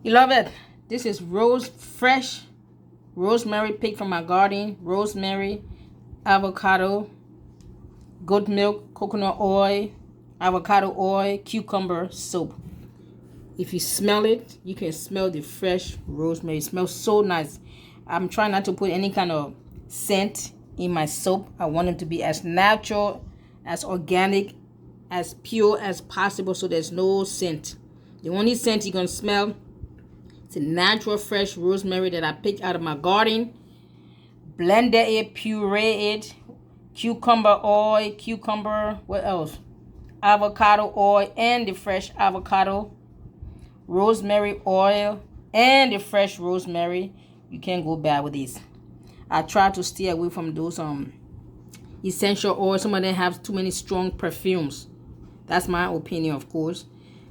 Beloved, this is fresh rosemary picked from my garden. Rosemary, avocado, goat milk, coconut oil, avocado oil, cucumber soap. If you smell it, you can smell the fresh rosemary. It smells so nice. I'm trying not to put any kind of scent in my soap. I want it to be as natural, as organic, as pure as possible, so there's no scent. The only scent you're going to smell is the natural fresh rosemary that I picked out of my garden. Blended it, puree it, cucumber oil, what else? Avocado oil and the fresh avocado, rosemary oil and the fresh rosemary. You can't go bad with these. I try to stay away from those essential oils. Some of them have too many strong perfumes. That's my opinion, of course.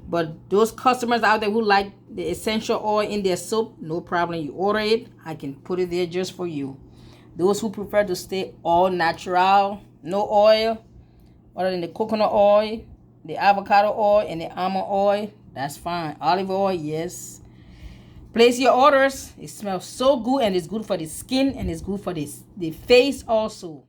But those customers out there who like the essential oil in their soap, no problem. You order it, I can put it there just for you. Those who prefer to stay all natural, no oil, other than the coconut oil, the avocado oil, and the almond oil, that's fine. Olive oil, yes. Place your orders. It smells so good, and it's good for the skin, and it's good for the face also.